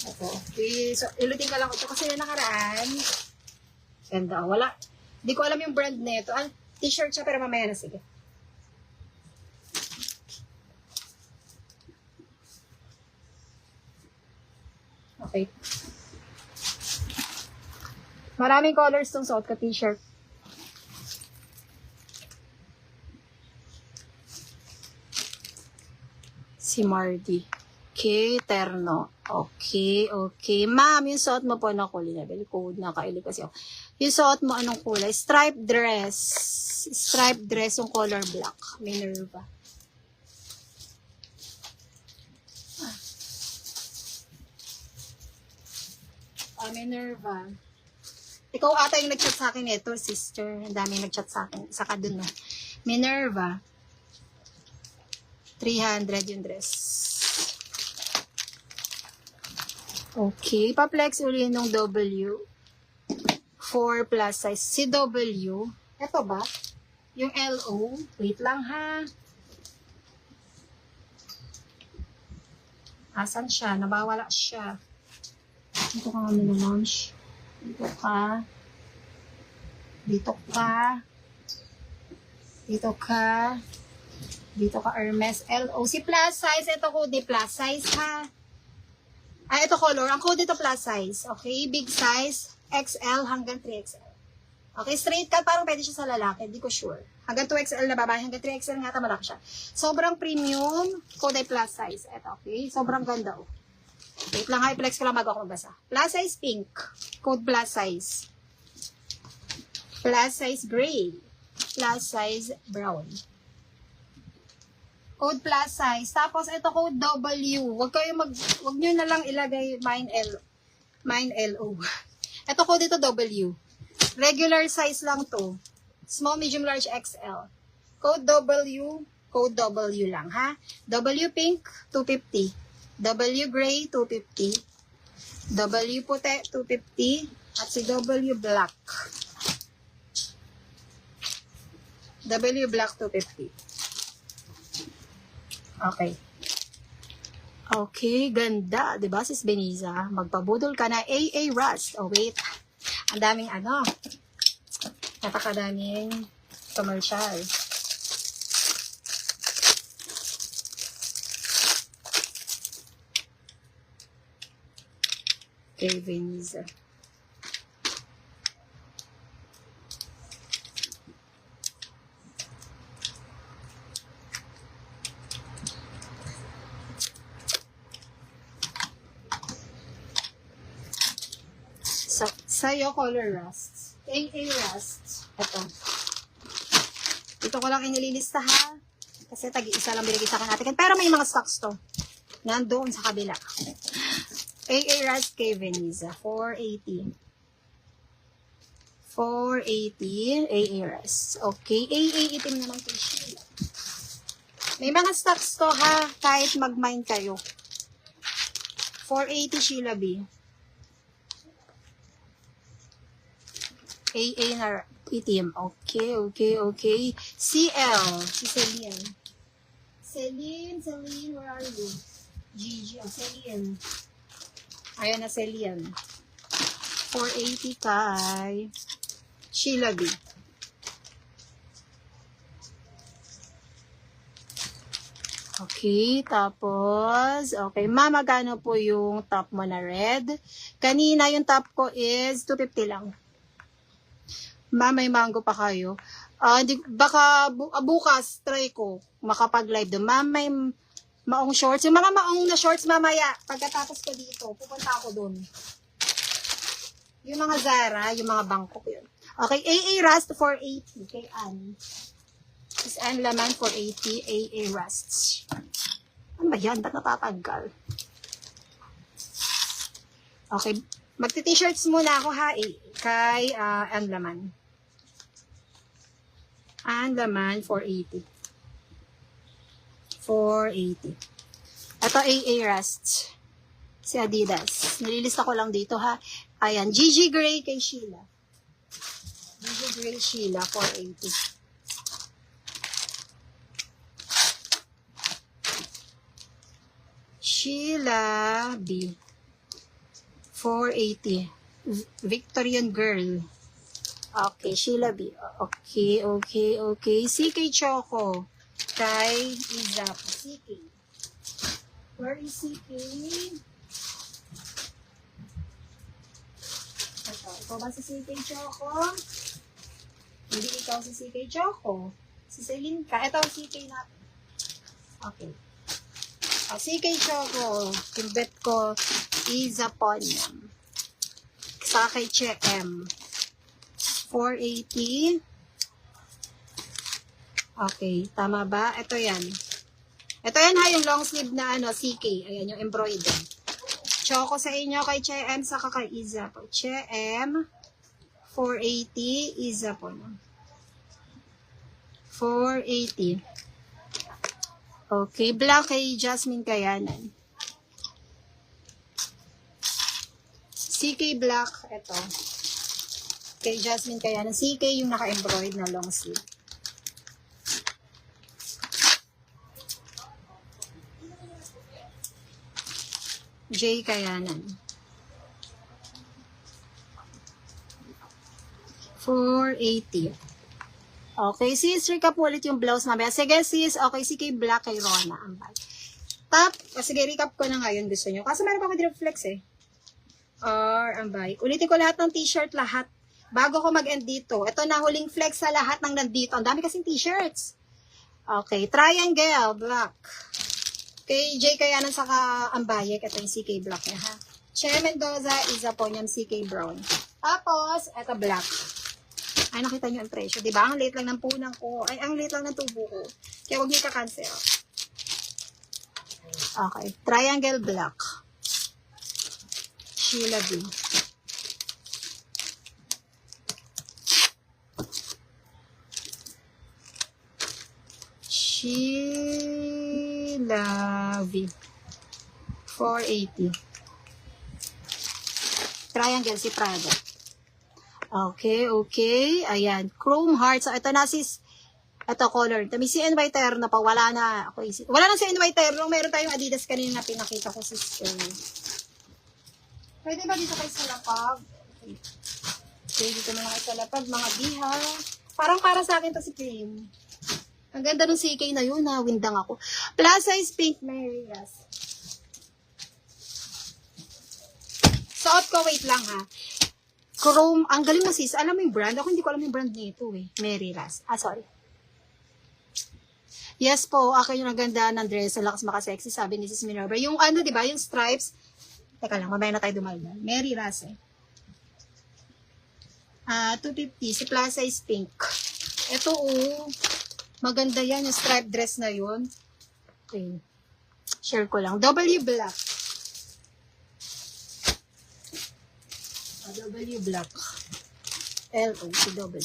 Ito. So, ilutin ka lang ito kasi yung nakaraan. Ganda. Wala. Di ko alam yung brand na ito. T-shirt siya pero mamaya na. Sige. Okay. Maraming colors tong suot ko t-shirt. Si Mardy. Okay, terno. Okay, okay. Ma'am, yung suot mo po na kulay level code. Nakaili kasi ako. Yung suot mo anong kulay? Striped dress. Striped dress yung color black. Minerva. Minerva. Ikaw ata yung nag-chat sa akin ito, sister. Ang daming nag-chat sa akin. Saka dun, no. Minerva. 300 yung dress. Okay. Pa-flex uli nung W. 4 plus size. Si W. Ito ba? Yung LO. Wait lang ha. Asan siya? Nabawala siya. Dito ka nga minalaunch. Dito ka. Dito ka. Dito ka. Dito ka Hermes LO. Si plus size. Ito ko di plus size ha. Ito color. Ang code dito plus size. Okay. Big size. XL hanggang 3XL. Okay. Straight cut. Parang pwede siya sa lalaki. Di ko sure. Hanggang 2XL na babae. Hanggang 3XL nga. Malaki siya. Sobrang premium. Code ay plus size. Ito. Okay. Sobrang ganda oh. Wait lang, i-flex ko lang bago ako magbasa. Plus size pink. Code plus size. Plus size gray. Plus size brown. Code plus size. Tapos, ito code W. Huwag nyo na lang ilagay mine LO. Ito code dito W. Regular size lang to. Small, medium, large, XL. Code W lang, ha? W pink, 250. W gray, 250. W puti, 250. At si W black. W black, 250. Okay. Okay, ganda. Diba, sis Beniza? Magpabudol ka na AA Rust. Oh, wait. Ang daming ano. Napakadaming commercial. Okay, Beniza. Sa'yo, color rust. AA rust. Ito. Ito ko lang inililista ha. Kasi tag-isa lang binigay sa akin natin. Pero may mga stocks to. Nandoon sa kabila. AA rust kay Veniza. 480. 480. AA rust. Okay. AA itim naman kay Sheila. May mga stocks to ha. Kahit mag-mine kayo. 480 Sheila B. AA na itim. Okay, okay, okay. CL. Si Celine. Celine, where are you? Gigi. Oh, Celine. Ayan na Celine. 480 kay Sheila B. Okay, tapos, okay, ma, magkano po yung top mo na red? Kanina yung top ko is 250 lang. Ma, may mango pa kayo. Baka bukas, try ko, makapag-live doon. Ma, may maong shorts. Yung mga maong na shorts mamaya, pagkatapos ko dito, pupunta ako doon. Yung mga Zara, yung mga Bangkok yun. Okay, AA Rust 480 kay Anne. Is Anne Laman 480, AA Rust. Ano ba yan? Ba't natatanggal? Okay, magti-t-shirts muna ako ha, kay Anne Laman. Anne Laman 480. 480. Ito AA Rust. Si Adidas. Nililista ko lang dito ha. Ayan, Gigi Gray kay Sheila. Gigi Gray Sheila 480. Sheila B. 480. Victorian Girl. Okay, Sheila B. Okay, okay, okay. CK Choco. Kay Izap. CK. Where is CK? Ito ba si CK Choco? Hindi ikaw si CK Choco. Si Celine ka. Ito ang CK natin. Okay. CK Choco. Yung bet ko Izaponium. Sa kay Che M. 480. Okay, tama ba? Ito yan. Ito yan ha, yung long sleeve na ano, CK. Ayan, yung embroidered. Choco sa inyo kay Che M, saka kay Iza po. Che M, 480, Iza po. 480. Okay, black kay Jasmine Kayanan. CK black, ito. Kay Jasmine Kayanan. CK yung naka-embroid na long sleeve. J Kayanan. 480. Okay, sis, recap ulit yung blouse mamaya. Sige, sis. Okay, CK black kay Rona. Top. Sige, recap ko na ngayon. Gusto nyo. Kaso meron pa ako reflex eh. Or, ambay. Ulitin ko lahat ng t-shirt, lahat. Bago ko mag-end dito. Ito na, huling flex sa lahat ng nandito. Ang dami kasing t-shirts. Okay, triangle, black. Kay J Kayanan saka Ambayek. Ito yung CK black niya, ha. Che Mendoza, isa po niyang CK brown. Tapos, ito black. Ay, nakita niyo ang presyo. Diba? Ang late lang ng punang ko. Ay, ang late lang ng tubo ko. Kaya huwag niyo ka-cancel. Okay, triangle black. Sheila B. Sheila V. 480. Triangle si Prada. Okay, okay. Ayan. Chrome heart. So, ito na sis. Ito color. May CNY Terno pa. Wala na. Wala na CNY Terno. Meron tayong Adidas kanina na pinakita ko sis. Pwede ba dito kayo sa lapag? Okay, dito na lang kayo sa lapag. Mga biha. Parang para sa akin to si Cream. Ang ganda ng CK na yun, ha. Windang ako. Plus size pink, Mary, yes. Suot ko, wait lang, ha. Chrome, ang galing mo, sis. Alam mo yung brand? Ako hindi ko alam yung brand nito, eh. Mary Ras. Sorry. Yes po, ako yung naganda ng dress. Ang lakas makasexy, sabi ni Sis Minerva. Yung ano, di ba? Yung stripes. Teka lang, mamaya na tayo dumalda. Mary Ras, eh. 250. Si plus size pink. Ito, oh. Maganda yan, yung striped dress na yun. Okay. Share ko lang. W black. W black. L-O, si W.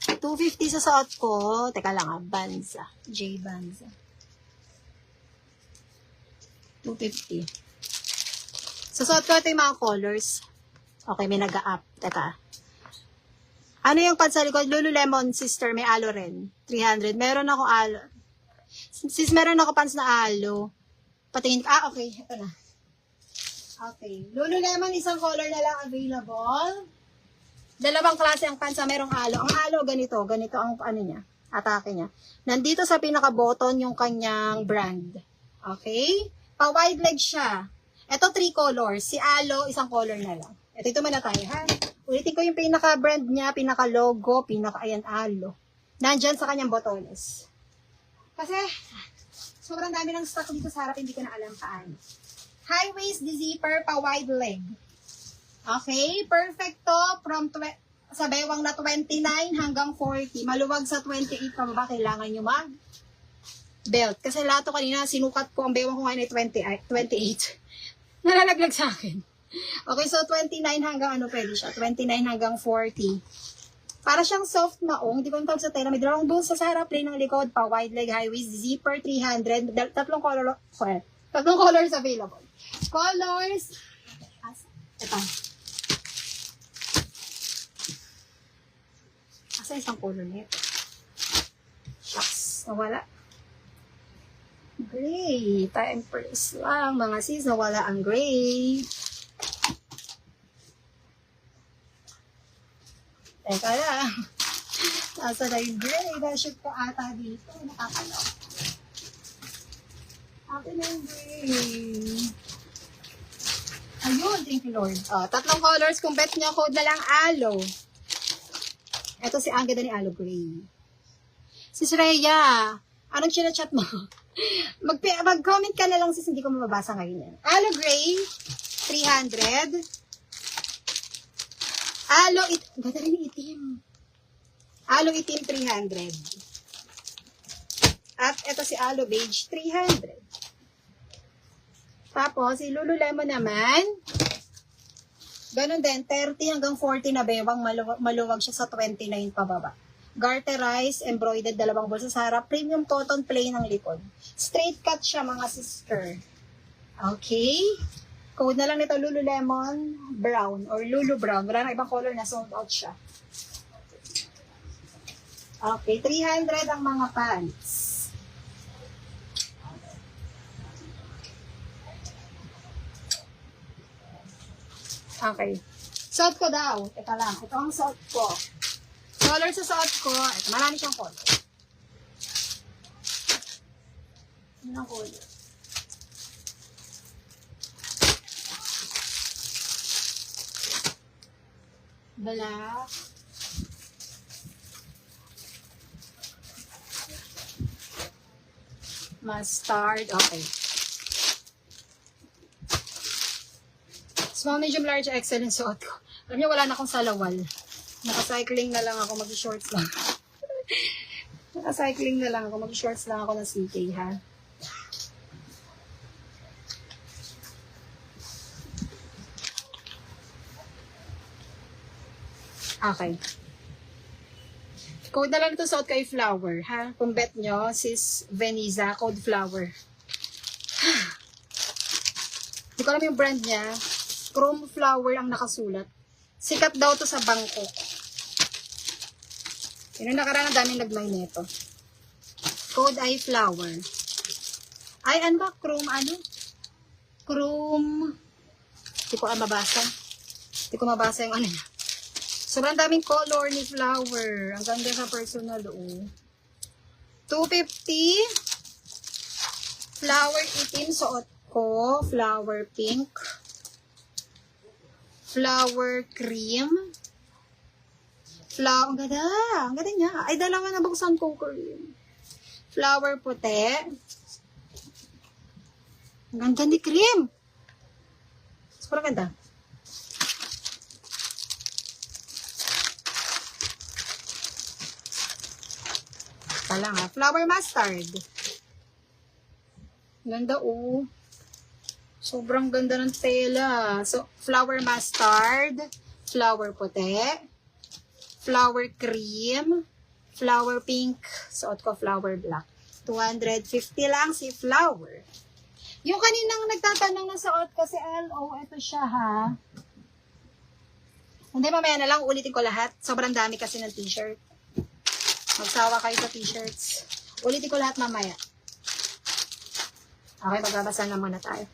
250 sa suot ko. Teka lang Banza. J Banza. 250. Sa suot ko, ito yung mga colors. Okay, may nag-a-up. Teka. Ano yung pants sa likod? Lululemon, sister, may alo rin. 300. Meron ako alo. Sis, meron ako pants na alo. Patingin ka. Okay. Ito na. Okay. Lululemon, isang color na lang available. Dalawang klase ang pants na merong alo. Ang alo, ganito. Ganito ang ano niya. Atake niya. Nandito sa pinaka-button yung kanyang brand. Okay? Pa-wide leg siya. Ito, 3 colors. Si alo, isang color na lang. Ito muna tayo, ha? Ulitin ko yung pinaka-brand niya, pinaka-logo, ayan, alo. Nandyan sa kanyang botones. Kasi, sobrang dami ng stock dito sa harap, hindi ko na alam paano. High waist, zipper, pa-wide leg. Okay, perfect to from sa bewang na 29 hanggang 40. Maluwag sa 28 pa ba, kailangan nyo mag-belt. Kasi lahat to kanina, sinukat ko, ang bewang ko ngayon ay 28. Nalalaglag sa akin. Okay, so 29 hanggang ano pwede siya? 29 hanggang 40. Para siyang soft maong, di ba yung tawag sa tela? May dalawang doon sa harap, plain ng likod, pa wide leg, high waist, zipper 300, tatlong colors available. Colors, ito. Asa isang color nito? Shucks, nawala. Gray, time first lang, mga sis, nawala ang gray. Teka lang. Nasa na yung gray. Nashoot ko ata dito. Nakakalok. Akin na yung gray. Ayun, thank you Lord. Tatlong colors. Kung bet nyo, code na lang aloe. Ito si ang ganda ni aloe gray. Sis Rhea, anong chinachat mo? Mag-comment ka na lang sis, hindi ko mababasa ngayon yan. Aloe gray, 300. Aloe itim, ganda rin itim. Aloe itim, 300. At ito si aloe beige, 300. Tapos, si Lululemon naman, ganun din, 30 hanggang 40 na bewang, maluwag siya sa 29 pababa. Garterized, embroidered, dalawang bulsa sa harap, premium cotton, plain ang likod. Straight cut siya mga sister. Okay? Code na lang nito, Lululemon Brown or Lulu Brown. Wala na ibang color na sold out siya. Okay, 300 ang mga pants. Okay. Suot ko daw. Teka lang. Ito ang suot ko. Color sa suot ko. Ito, marami siyang color. Ano ang color? Black. Mustard. Okay. Small, medium, large, XL yung suot ko. Alam niyo, wala na akong salawal. Naka-cycling na lang ako, mag-shorts lang. Naka-cycling na lang ako, mag-shorts lang ako ng CK, ha? Okay. Code na lang ito suot kay Flower, ha? Kung bet nyo, sis Veniza, code Flower. Hindi ko alam yung brand niya. Chrome Flower ang nakasulat. Sikat daw to sa Bangkok. Yun ang nakaraan, ang daming nag-line nito. Code ay Flower. Ay, ano ba? Chrome, ano? Chrome. Hindi ko mabasa. Hindi ko mabasa yung ano niya. Sobrang daming color ni Flower. Ang ganda sa personal, oh. 250. Flower itim, suot ko. Flower pink. Flower cream. Flower, ang ganda. Ang ganda niya. Ay, dalawa na buksan ko cream. Flower puti. Ang ganda ni cream. Sobrang ganda. Pala nga. Flower mustard. Ganda, oh. Sobrang ganda ng tela. So, flower mustard, flower puti, flower cream, flower pink, suot ko flower black. 250 lang si Flower. Yung kaninang nagtatanong na suot ko si LO, ito siya ha. Hindi, mamaya na lang, ulitin ko lahat. Sobrang dami kasi ng t-shirt. Magsawa kayo sa t-shirts. Ulitin ko lahat mamaya. Okay, magbabasa na muna tayo.